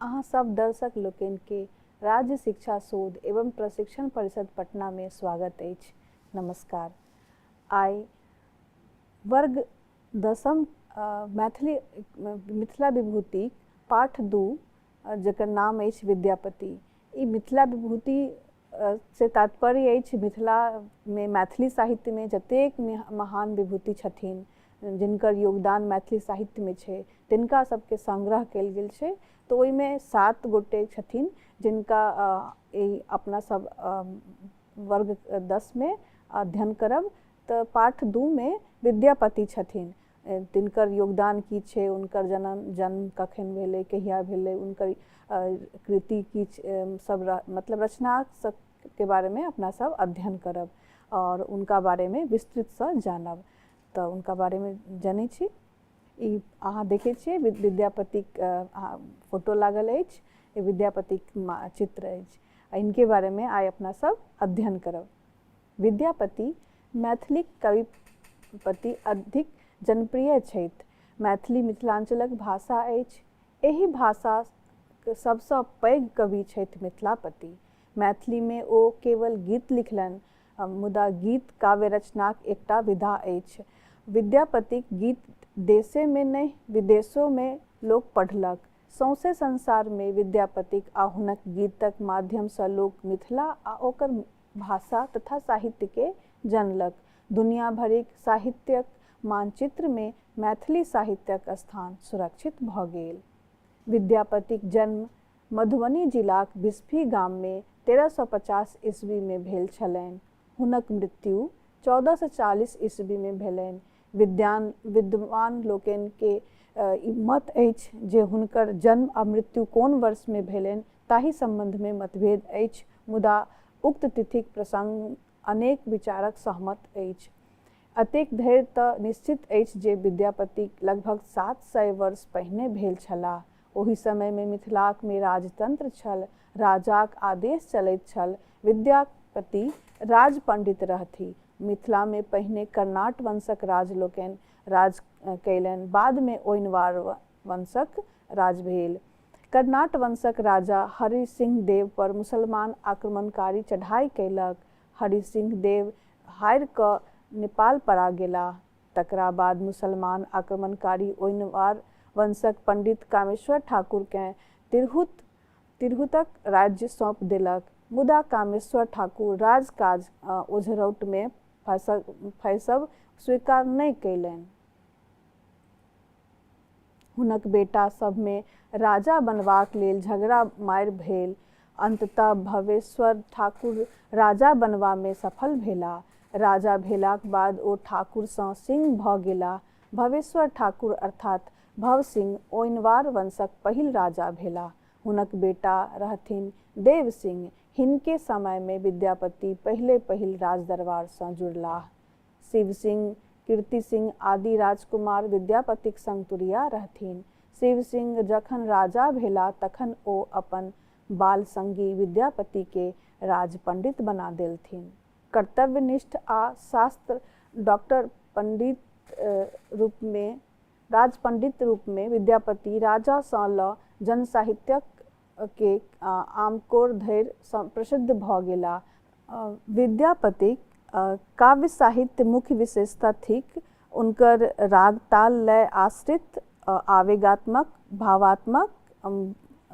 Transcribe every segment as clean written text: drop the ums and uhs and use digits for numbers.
अहाँ सब दर्शक लोकनि के राज्य शिक्षा शोध एवं प्रशिक्षण परिषद पटना में स्वागत अछि। नमस्कार। आइ वर्ग 10म मैथिली मिथिला विभूति पाठ 2 जकर नाम अछि विद्यापति। ई मिथिला विभूति से तात्पर्य अछि मिथिला में मैथिली साहित्य में जतेक महान विभूति छथिन जिनकर योगदान मैथिली साहित्य में छै तिनका सबके संग्रह कयल गेल छै। तो ओहि में 7 गोटे छथिन जिनका अपना सब वर्ग 10 में अध्ययन करब। तो पाठ 2 में विद्यापति छथिन, तिनकर योगदान की छै, उनकर जन्म कखन भेलै, कहिया भेलै, उनकर कृति की सब मतलब रचना सब के बारे में अपना सब अध्ययन करब और उनका बारे में विस्तृत से जानब। तो उनका बारे में जानै छी। ई अहाँ देखे छिए विद्यापति फोटो लागल अछि, ये विद्यापति चित्र अछि। इनके बारे में आइ अपना सब अध्ययन करब। विद्यापति मैथिली कविपति अधिक जनप्रिय छथि। मैथिली मिथिलांचलक भाषा अछि। एहि भाषा सबसँ पैघ कवि छथि मिथिलापति। मैथिली में ओ केवल गीत लिखलनि, मुदा गीत काव्य रचनाक एकटा विधा अछि। विद्यापतिक गीत देशे में नहीं विदेशों में लोक पढ़लक। सौंसे संसार में विद्यापतिक आ हुनक गीतक माध्यम से लोक मिथिला आ ओकर भाषा तथा साहित्य के जानलक। दुनिया भरिक साहित्यक मानचित्र में मैथिली साहित्यक स्थान सुरक्षित भ गेल। विद्यापतिक जन्म मधुबनी जिलाक बिस्फी गाम में 1350 ईस्वी में भेल छलनि। हुनक मृत्यु 1440 ईस्वी में भेलनि। विद्वान लोकनि के ई मत अछि जे हुनकर जन्म आ मृत्यु कोन वर्ष में भेलनि ताहि संबंध में मतभेद अछि, मुदा उक्त तिथिक प्रसंग अनेक विचारक सहमत अछि। अतेक धरि तऽ निश्चित अछि जे विद्यापति लगभग 700 वर्ष पहिने भेल छलाह। ओहि समय में मिथिलाक में राजतंत्र छल, राजाक आदेश चलैत छल। विद्यापति राज पंडित रहथि। मिथिला में पहिने कर्नाट वंशक राज लोकनि राज कयलनि, बाद में ओइनवार वंशक राज भेल। कर्नाट वंशक राजा हरि सिंह देव पर मुसलमान आक्रमणकारी चढ़ाई कयलक। हरि सिंह देव हारि क नेपाल परा गेलाह। तकरा बाद मुसलमान आक्रमणकारी ओइनवार वंशक पंडित कामेश्वर ठाकुर केँ तिरहुतक राज्य सौंप देलक, मुदा कामेश्वर ठाकुर राजकाज ओझरौट में फँसब स्वीकार नहि कयलनि। हुनक बेटा सब में राजा बनबाक लेल झगड़ा मारि भेल। अंततः भवेश्वर ठाकुर राजा बनबा में सफल भेलाह। राजा भेलाक बाद ओ ठाकुर सँ सिंह भ गेलाह। भवेश्वर ठाकुर अर्थात भव सिंह ओइनवार वंशक पहिल राजा भेलाह। हुनक बेटा रहथिन देव सिंह। हिनके समय में विद्यापति पहिल राजदरबार सँ जुड़लाह। शिव सिंह, कीर्ति सिंह आदि राजकुमार विद्यापतिक संग तुरिया रहथिन। शिव सिंह जखन राजा भेला तखन ओ अपन बाल संगी विद्यापति के राज पंडित बना देलथिन। कर्तव्यनिष्ठ आ शास्त्र डॉक्टर राजपंडित रूप में विद्यापति राजा सँ ल जन साहित्यक के आमकोर धरि प्रसिद्ध भ गेलाह। विद्यापतिक काव्य साहित्य मुख्य विशेषता थिक उनकर राग ताल लय आश्रित आवेगात्मक, भावात्मक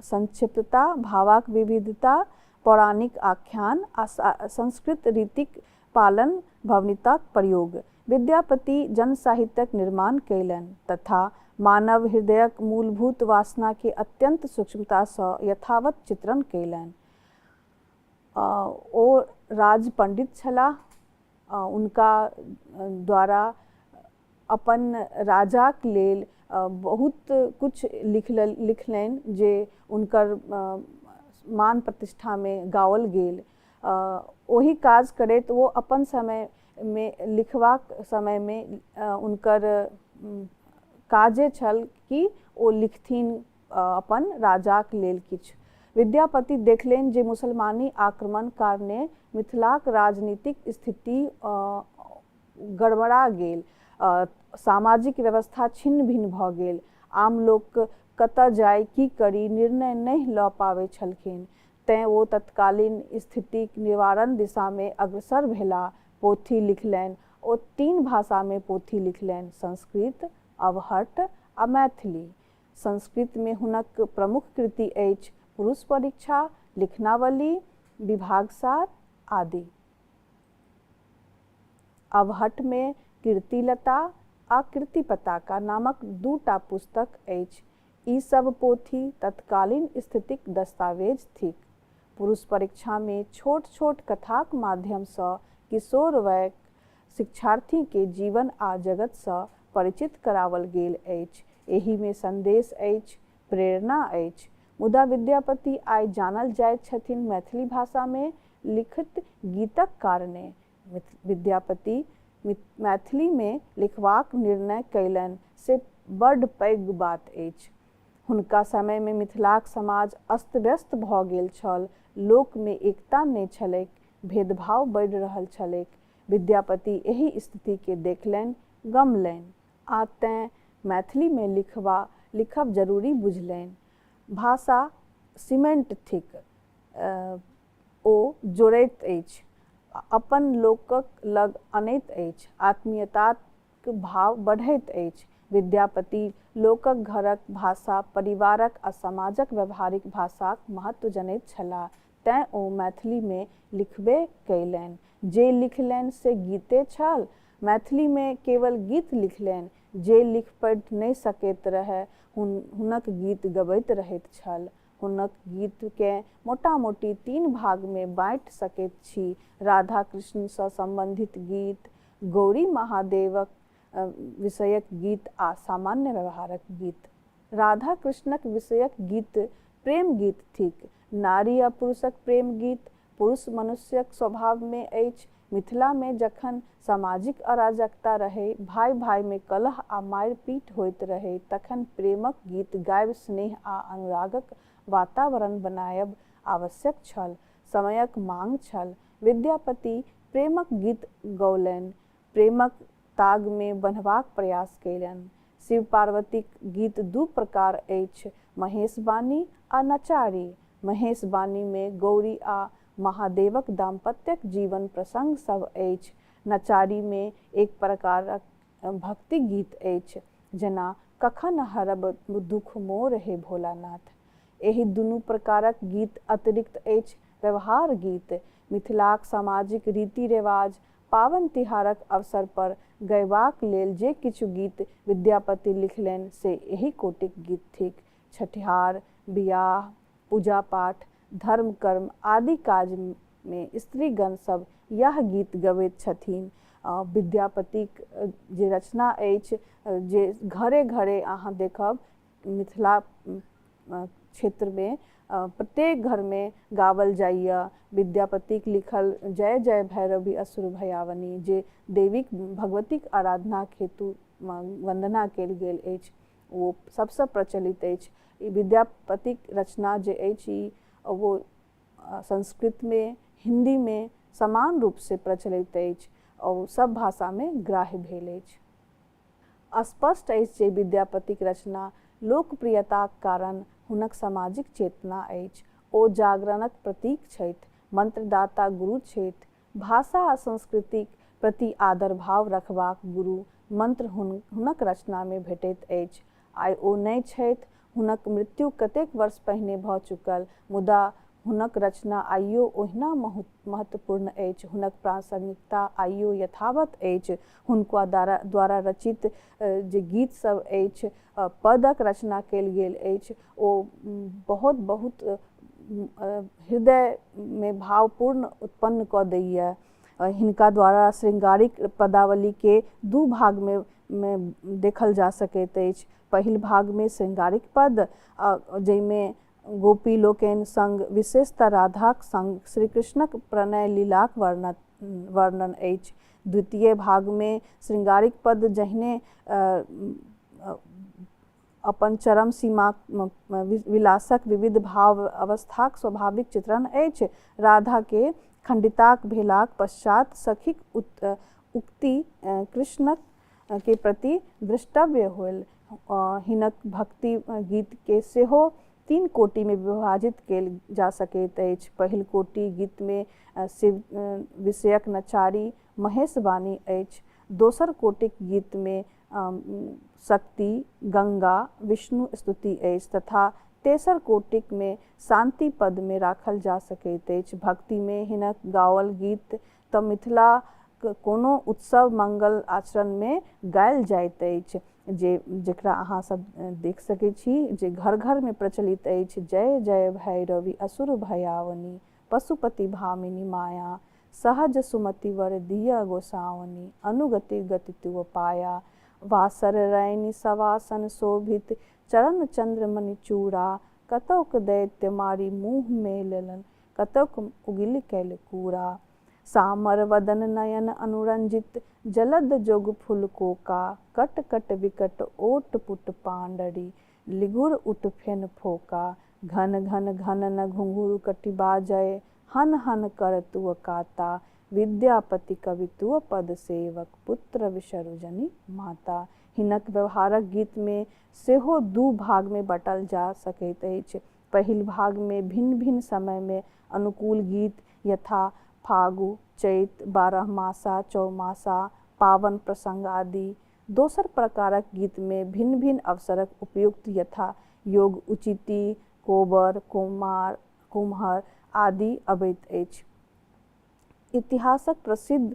संक्षिप्तता, भावाक विविधता, पौराणिक आख्यान आ संस्कृत रीतिक पालन भवनीताक प्रयोग। विद्यापति जन साहित्यक निर्माण कयलनि तथा मानव हृदयक मूलभूत वासना के अत्यंत सूक्ष्मता सँ यथावत चित्रण कयलनि। ओ राज पंडित छलाह। उनका द्वारा अपन राजाक लेल बहुत कुछ लिखलनि जे उनकर मान प्रतिष्ठा में गाओल गेल। ओही काज करैत वो अपन समय में लिखबाक समय में उनकर काजे छल कि ओ लिखथिन अपन राजाक लेल किछु। विद्यापति देखलनि जे मुसलमानी आक्रमण कारणे मिथिलाक राजनीतिक स्थिति गड़बड़ा गेल, सामाजिक व्यवस्था छिन्न भिन्न भ गेल। आम लोक कतऽ जाय की करी निर्णय नहीं लऽ पाबै छलखिन। तेँ ओ तत्कालीन स्थितिक निवारण दिशामे अग्रसर भेलाह। पोथी लिखलनि। ओ 3 भाषामे पोथी लिखलनि, संस्कृत, अबहट्ट आ मैथिली। संस्कृतमे हुनक प्रमुख कृति अछि पुरुष परीक्षा, लिखनावली, विभागसार आदि। अबहट्टमे कीर्तिलता आ कीर्तिपताका नामक 2 टा पुस्तक अछि। ई सब पोथी तत्कालीन स्थितिक दस्तावेज थिक। पुरुष परीक्षामे छोट छोट कथाक माध्यमसँ किशोर वयक शिक्षार्थीके जीवन आ जगतसँ परिचित कराओल गेल अछि। एहिमे संदेश अछि, प्रेरणा अछि। मुदा विद्यापति आइ जानल जाइत छथिन मैथिली भाषामे लिखित गीतक कारणे। विद्यापति मैथिलीमे लिखबाक निर्णय कयलनि से बड्ड पैघ बात अछि। हुनका समयमे मिथिलाक समाज अस्त-व्यस्त भऽ गेल छल। लोकमे एकता नहि छलैक, भेदभाव बढ़ि रहल छलैक। विद्यापति एहि स्थितिके देखलनि, गमलनि आ तेँ मैथिलीमे लिखब जरूरी बुझलनि। भाषा सीमेंट थिक। ओ जोड़ैत अछि, अपन लोकक लग अनैत अछि, आत्मीयताक भाव बढ़ैत अछि। विद्यापति लोकक घरक भाषा, परिवारक आ समाजक व्यवहारिक भाषाक महत्व जनैत छलाह। तेँ ओ मैथिलीमे लिखबे कयलनि। जे लिखलनि से गीते छल। मैथिलीमे केवल गीत लिखलनि। जे लिख पढ़ि नहि सकैत रहय हुनक गीत गबैत रहैत छल। हुनक गीतकेँ मोटा-मोटी 3 भागमे बाँटि सकैत छी: राधा कृष्णसँ संबंधित गीत, गौरी महादेवक विषयक गीत आ सामान्य व्यवहारक गीत। राधा कृष्णक विषयक गीत प्रेम गीत थिक। नारी आ पुरुषक प्रेम गीत पुरुष मनुष्यक स्वभावमे अछि। मिथिलामे जखन सामाजिक अराजकता रहै, भाइ भाइमे कलह आ मारि-पीट होइत रहै, तखन प्रेमक गीत गाबि स्नेह आ अनुरागक वातावरण बनायब आवश्यक छल, समयक मांग छल। विद्यापति प्रेमक गीत गौलनि, प्रेमक तागमे बन्हबाक प्रयास कयलनि। शिव पार्वतीक गीत 2 प्रकार अछि: महेशवाणी आ नचारी। महेशवाणीमे गौरी आ महादेवक दाम्पत्यक जीवन प्रसंग सब अछि। नचारीमे एक प्रकारक भक्ति गीत अछि, जेना कखन हरब दुख मोर हे भोलानाथ। एहि 2 प्रकारक गीत अतिरिक्त अछि व्यवहार गीत। मिथिलाक सामाजिक रीति-रिवाज, पाबनि-तिहारक अवसर पर गयबाक लेल जे किछु गीत विद्यापति लिखलनि से एहि कोटिक गीत थिक। छठिहार, बियाह, पूजा-पाठ, धर्म-कर्म आदि काजमे स्त्रीगण सब यैह गीत गबैत छथिन। विद्यापतिक जे रचना अछि, जे घरे घरे अहाँ देखब मिथिला क्षेत्रमे प्रत्येक घरमे गावल जाइए। विद्यापतिक लिखल जय जय भैरवी असुर भयावनी, जे देवीक भगवतीक आराधनाक हेतु वंदना कयल गेल अछि, ओ सबसँ प्रचलित अछि। ई विद्यापतिक रचना जे अछि ई वो संस्कृतमे, हिंदीमे समान रूपसँ प्रचलित अछि और सब भाषामे ग्राह्य भेल अछि। स्पष्ट अछि जे विद्यापतिक रचना लोकप्रियताक कारण हुनक सामाजिक चेतना अछि। ओ जागरणक प्रतीक छथि, मंत्रदाता गुरु छथि, भाषा आ संस्कृतिक प्रति आदर भाव रखबाक गुरु मंत्र हुनक रचनामे भेटैत अछि। आइ ओ नहि छथि, हुनक मृत्यु कतेक वर्ष पहिने भऽ चुकल, मुदा हुनक रचना आइयो ओहिना महत्वपूर्ण अछि। हुनक प्रासंगिकता आइयो यथावत अछि। हुनका द्वारा रचित जे गीत सब अछि, पदक रचना कयल गेल अछि, ओ बहुत बहुत हृदयमे भावपूर्ण उत्पन्न कऽ दैए। हिनका द्वारा श्रृंगारिक पदावलीके 2 भागमे देखल जा सकैत अछि। पहिल भागमे श्रृंगारिक पद, जाहिमे गोपी लोकनि संग, विशेषतः राधाक संग श्री कृष्णक प्रणय लीलाक वर्णन अछि। द्वितीय भागमे श्रृंगारिक पद जहिने अपन चरम सीमा विलासक विविध भाव अवस्थाक स्वाभाविक चित्रण अछि। राधाके खंडिताक भेलाक पश्चात सखीक उक्ति कृष्णक के प्रति द्रष्टव्य होल। हिनक भक्ति गीत के सेहो 3 कोटि में विभाजित कयल जा सकैत अछि। पहिल कोटि गीत में शिव विषयक नचारी महेश वाणी अछि। दोसर कोटिक गीत में शक्ति, गंगा, विष्णु स्तुति अछि तथा तेसर कोटिक में शांति पद में राखल जा सकैत अछि। भक्ति में हिनक गाओल गीत तऽ मिथिला कोनो उत्सव मंगल आचरण में गायल जाइत अछि, जेकरा अहाँ सब देख सकै छी जे घर घर में प्रचलित अछि। जय जय भैरवी असुर भयावनी, पशुपति भामिनी माया, सहज सुमति वर दिया गोसावनी, अनुगति गति तुअ पाया, वासर रैनी सवासन शोभित, चरण चंद्र मणि चूड़ा, कतौक दैत्य मारी मुँह में लेलन, कतौक उगिल कैल कूड़ा, सामर वदन नयन अनुरंजित, जलद जोग फुल कोका, कट कट विकट ओट पुट पांडरी, लिगुर उठ फेन फोका, घन घन घन न घुंघरू कटि बाजय, हन हन कर तुअ काता, विद्यापति कवि तुअ पद सेवक, पुत्र विसरु जनि माता। हिनक व्यवहारक गीत में सेहो 2 भाग में बाँटल जा सकैत अछि। पहिल भाग में भिन्न भिन्न समय में अनुकूल गीत यथा फागु, चैत, 12 मासा, चौमासा, पावन प्रसंग आदि। दोसर प्रकारक गीत में भिन्न भिन्न अवसरक उपयुक्त यथा योग उचिति, कोबर, कुम्हर आदि अबैत अछि। इतिहासक प्रसिद्ध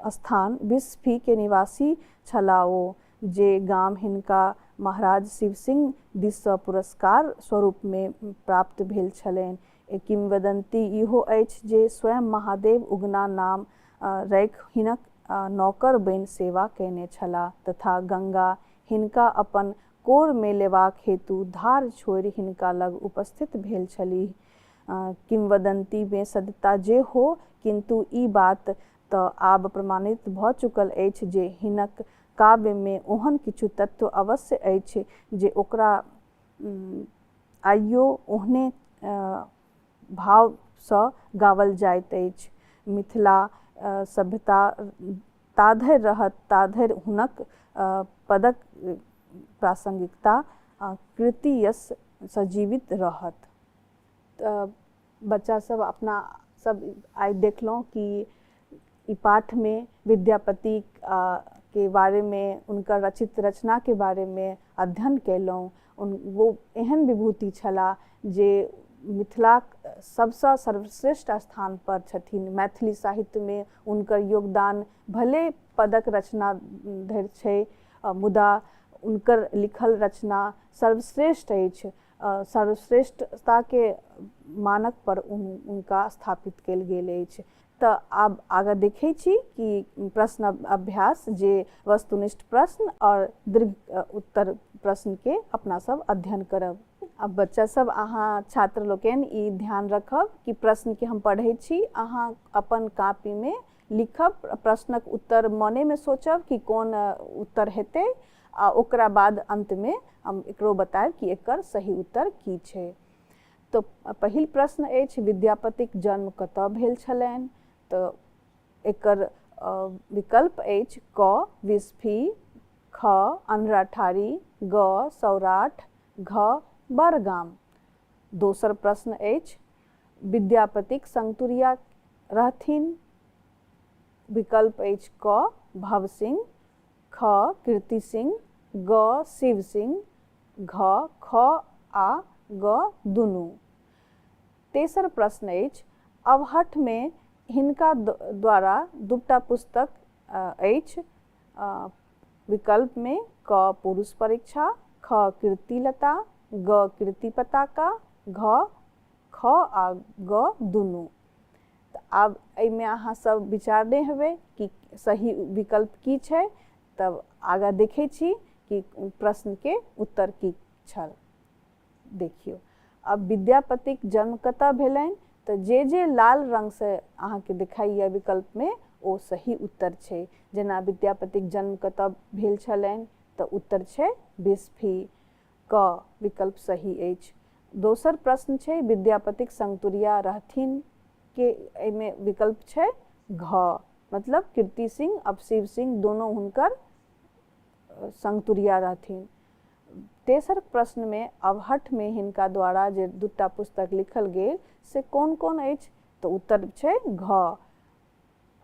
स्थान बिस्फी के निवासी छलाह ओ, जे गाम हिनका महाराज शिव सिंह दिस सँ पुरस्कार स्वरूप में प्राप्त भेल छलनि। किंवदंती इहो अछि जे स्वयं महादेव उगना नाम राखि हिनक नौकर बनि सेवा कयने छलाह तथा गंगा हिनका अपन कोर में लेबाक हेतु धार छोड़ि हिनका लग उपस्थित भेल छलीह। किंवदंती में सत्यता जे हो, किंतु ई बात तऽ आब प्रमाणित भऽ चुकल अछि जे हिनक काव्य में ओहन किछु तत्व अवश्य अछि जे ओकरा आइयो ओहने भाव सँ गावल जाइत अछि। मिथिला सभ्यता ताधरि रहत ताधरि हुनक पदक प्रासंगिकता कृति यश सजीवित रहत। बच्चा सब अपना सब आइ देखलहुँ कि ई पाठ में विद्यापति के बारे में, उनकर रचित रचना के बारे में अध्ययन कयलहुँ। वो एहन विभूति छलाह जे मिथिलाक सबसँ सर्वश्रेष्ठ स्थान पर छथिन। मैथिली साहित्य में उनकर योगदान भले पदक रचना धरि छै, मुदा उनकर लिखल रचना सर्वश्रेष्ठ अछि। सर्वश्रेष्ठता के मानक पर उनका स्थापित कयल गेल अछि। तऽ आब आगाँ देखै छी कि प्रश्न अभ्यास जे वस्तुनिष्ठ प्रश्न और दीर्घ उत्तर प्रश्न के अपना सब अध्ययन करब। अब बच्चा सब, अहाँ छात्र लोकनि ई ध्यान रखब कि प्रश्न के हम पढ़ै छी, अहाँ अपन कॉपी में लिखब, प्रश्नक उत्तर मने में सोचब कि कोन उत्तर हेतै, आ ओकरा बाद अंत में हम एकरो बतायब कि एकर सही उत्तर की छै। तो पहिल प्रश्न अछि, विद्यापतिक जन्म कतऽ भेल छलनि? तो एकर विकल्प अछि क बिस्फी, ख अन्हराठारी, ग सौराठ, घ बड़गाम। दोसर प्रश्न अछि, विद्यापतिक संगतुरिया रहथिन? विकल्प अछि क भव सिंह, ख कीर्ति सिंह, ग शिव सिंह, घ ख आ ग दुनू। तेसर प्रश्न अछि, अबहट्ठ में हिनका द्वारा 2टा पुस्तक अछि। विकल्प में क पुरुष परीक्षा, ख कीर्तिलता, ग कीर्ति पताका, घ ख आ ग दुनू। आब एहिमे अहाँ सब विचारने हेबै कि सही विकल्प की छै। तब आगाँ देखै छी कि प्रश्न के उत्तर की छल। देखियौ, अब विद्यापतिक जन्म कतऽ भेलनि? तो जे लाल रंग से अहाँ के दिखाइए विकल्प में ओ सही उत्तर छै। जेना विद्यापतिक जन्म कतऽ भेल छलनि तो उत्तर छै बिस्फी, क विकल्प सही अछि। दोसर प्रश्न छै, विद्यापतिक संगतुरिया रहथिन के एहिमे विकल्प छै घ, मतलब कीर्ति सिंह अब शिव सिंह दोनों हुनकर संग तुरिया रहथिन। तेसर प्रश्न में अवहट में हिनका द्वारा जे दूटा पुस्तक लिखल गेल से कोन कोन अछि, तो उत्तर छै घ,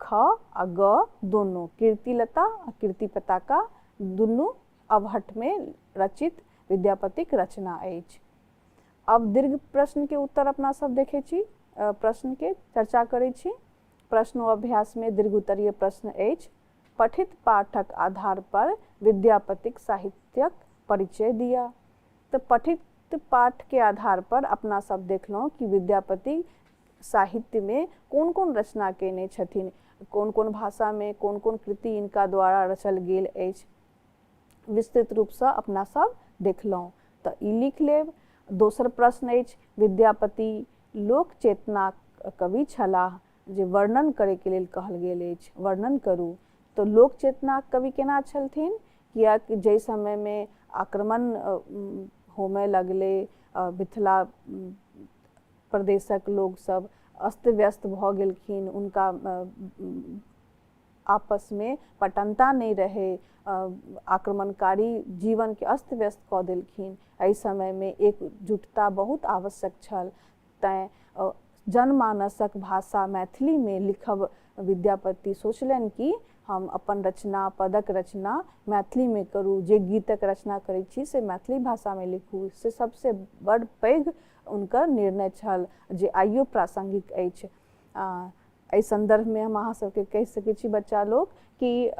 ख आ ग दोनों, कीर्तिलता आ कीर्ति पताका दुनू अवहट में रचित विद्यापतिक रचना अछि। अब दीर्घ प्रश्न के उत्तर अपना सब देखे छी, प्रश्न के चर्चा करै छी। प्रश्नो अभ्यास में दीर्घ उत्तरीय प्रश्न अछि, पठित पाठक आधार पर विद्यापतिक साहित्यक परिचय दिया। तो पठित पाठ के आधार पर अपना सब देखलहुँ कि विद्यापति साहित्य में कोन कोन रचना केने छथिन, कोन कोन भाषा में कोन कोन कृति इनका द्वारा रचल गेल अछि, विस्तृत रूप से अपना सब देखलहुँ। तो ई लिख लेब। दोसर प्रश्न अछि, विद्यापति लोक चेतना कवि छलाह, जे वर्णन करे के लेल कहल गेल अछि, वर्णन करू। तो लोक चेतना कवि केना छलथिन, कियाकि जै समय में आक्रमण होमय लगले, मिथिला प्रदेशक लोग सब अस्त व्यस्त भ गेलखिन, उनका आपस में पटनता नहीं रहे, आक्रमणकारी जीवन के अस्त व्यस्त कऽ देलखिन। एहि समय में एकजुटता बहुत आवश्यक छल, तैं जनमानसक भाषा मैथिली में लिखब विद्यापति सोचलनि कि हम अपन रचना, पदक रचना मैथिली में करूँ, जे गीतक रचना करै छी से मैथिली भाषा में लिखू। से सबसे बड़ पैघ उनकर निर्णय छल, जे आइयो प्रासंगिक अछि। एहि संदर्भ में हम अहाँ सबके कहि सकै छी बच्चा लोग कि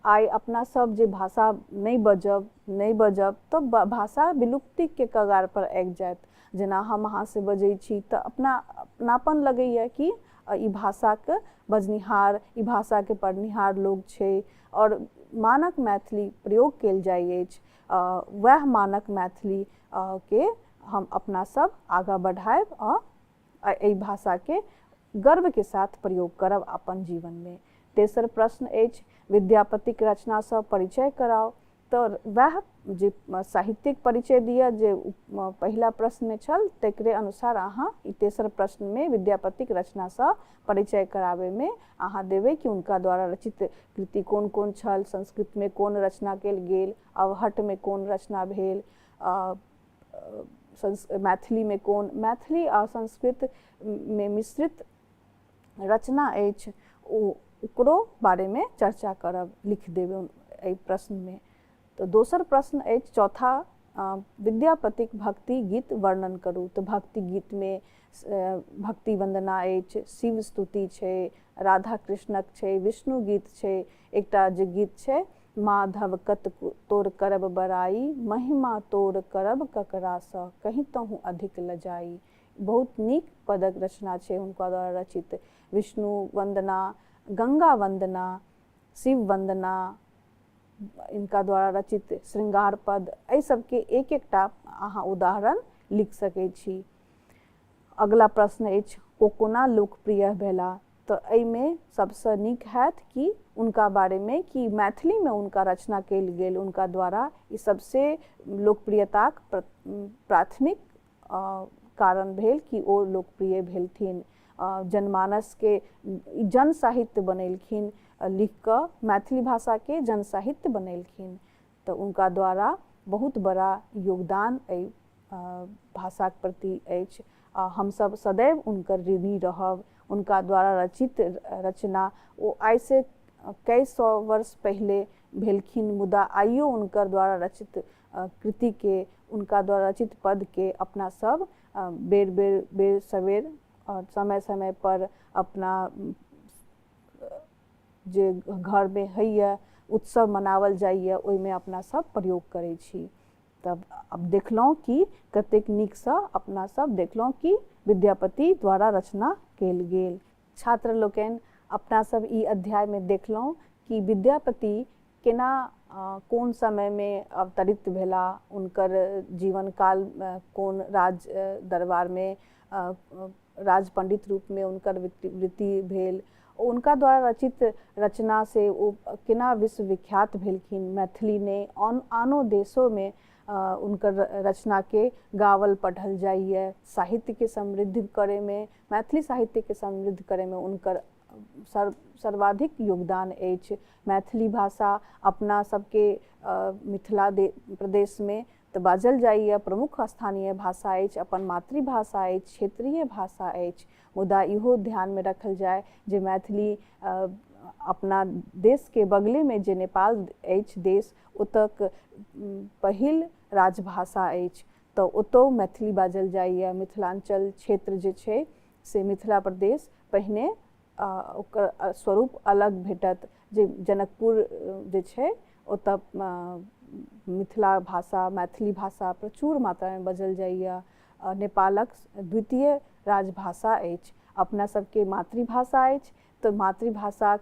आइ अपना सब जे भाषा नहीं बजब तो भाषा विलुप्ति के कगार पर आबि जायत। जेना हम अहाँ से बजै छी तो अपनापन लगैया कि ई भाषा के बजनिहार, ई भाषा के पढ़निहार लोग छै, और मानक मैथिली प्रयोग कयल जाइ अछि। वह मानक मैथिली के हम अपना सब आगा बढ़ाएब आ एहि भाषा के गर्व के साथ प्रयोग करब अपन जीवन में। तेसर प्रश्न अछि, विद्यापतिक रचना से परिचय कराओ। तो वह जे साहित्यिक परिचय दिया जे पहला प्रश्न में छल, तकरे अनुसार अहाँ ई तेसर प्रश्न में विद्यापतिक रचना से परिचय करावे में अहाँ देवे कि उनका द्वारा रचित कृति कोन कोन छल, संस्कृत में कोन रचना कयल गेल, अवहट में कोन रचना भेल, मैथिली में कोन, मैथिली आ संस्कृत में मिश्रित रचना अछि, ओकरो बारे में चर्चा करब, लिख देवे एहि प्रश्न में। तो दोसर प्रश्न अछि चौथा, विद्यापतिक भक्ति गीत वर्णन करू। तो भक्ति गीत में भक्ति वंदना अछि, शिव स्तुति छै, राधा कृष्णक छै, विष्णु गीत छै, एकटा जे गीत छै माधव कत तोर करब बड़ाई, महिमा तोर करब ककरा सँ, कहीं तहु अधिक लजाई। बहुत नीक पदक रचना छै हुनका द्वारा रचित। विष्णु वंदना, गंगा वंदना, शिव वंदना, इनका द्वारा रचित श्रृंगार पद, एहि सबके एक एकटा अहाँ उदाहरण लिख सकै छी। अगला प्रश्न अछि, ओ कोना लोकप्रिय भेला। तो एहिमे सबसे नीक हैत कि उनका बारे में कि मैथिली में उनका रचना कयल गेल, उनका द्वारा ई सबसे लोकप्रियताक प्राथमिक कारण भेल कि ओ लोकप्रिय भेलथिन। जनमानस के जन साहित्य बनेलखिन, लिख कऽ मैथिली भाषा के जन साहित्य बनेलखिन। तो उनका द्वारा बहुत बड़ा योगदान एहि भाषा के प्रति अछि। हम सब सदैव उनकर ऋणी रहब। उनका द्वारा रचित रचना ओ आइ से कई सौ वर्ष पहले भेलखिन, मुदा आइयो उनकर द्वारा रचित कृति के, उनका द्वारा रचित पद के अपना सब बेर सवेर और समय समय पर अपना जे घर में होइए उत्सव मनावल जाइए, ओहिमे अपना सब प्रयोग करै छी। तब अब देखलहुँ कि कतेक नीकसँ अपना सब देखलहुँ कि विद्यापति द्वारा रचना कयल गेल। छात्र लोकनि, अपना सब ई अध्याय में देखलहुँ कि विद्यापति केना कोन समय में अवतरित भेला, उनकर जीवन काल कोन राज दरबार में राज पंडित रूप में उनकर वृत्ति भेल, उनका द्वारा रचित रचना से वो केना विश्वविख्यात भेलखिन। मैथिली ने आनो देशों में उनकर रचना के गावल पढ़ल जाइए। साहित्य के समृद्ध करे में, मैथिली साहित्य के समृद्ध करे में उनकर सर्वाधिक योगदान अछि। मैथिली भाषा अपना सबके मिथिला प्रदेश में तो बाजल जाइए, प्रमुख स्थानीय भाषा अछि, अपन मातृभाषा अछि, क्षेत्रीय भाषा अछि। मुदा इहो ध्यान में रखल जाए जे मैथिली अपना देश के बगले में जे नेपाल अछि देश, ओतक पहिल राजभाषा अछि, तो ओतो मैथिली बाजल जाइए। मिथिलांचल क्षेत्र जे छै से मिथिला प्रदेश पहिने ओकर स्वरूप अलग भेटत। जे जनकपुर जे छै ओतऽ मिथिला भाषा, मैथिली भाषा प्रचुर मात्रा में बाजल जाइए। नेपालक द्वितीय राजभाषा अछि। अपना सबके मातृभाषा अछि, तो मातृभाषा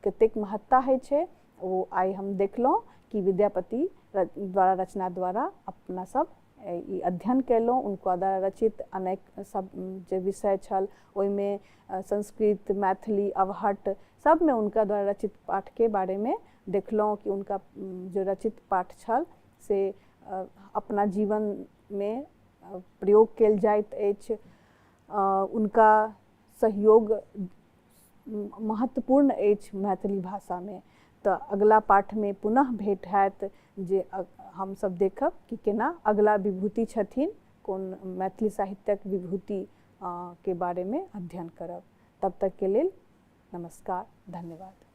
कतेक महत्ता है छै वो आइ हम देखलहुँ कि विद्यापति द्वारा रचना द्वारा अपना सब ई अध्ययन केलहुँ। उनका द्वारा रचित अनेक सब जे विषय छल ओहिमे संस्कृत, मैथिली, अवहट्ठ सब में उनका द्वारा रचित पाठ के बारे में देखलहुँ कि उनका जो रचित पाठ छल से अपना जीवन में प्रयोग कयल जाइत अछि। उनका सहयोग महत्वपूर्ण अछि मैथिली भाषा में। तो अगला पाठ में पुनः भेंट हैत जे हम सब देखब कि केना अगला विभूति छथिन, कोन मैथिली साहित्यक विभूति के बारे में अध्ययन करब। तब तक के लेल नमस्कार, धन्यवाद।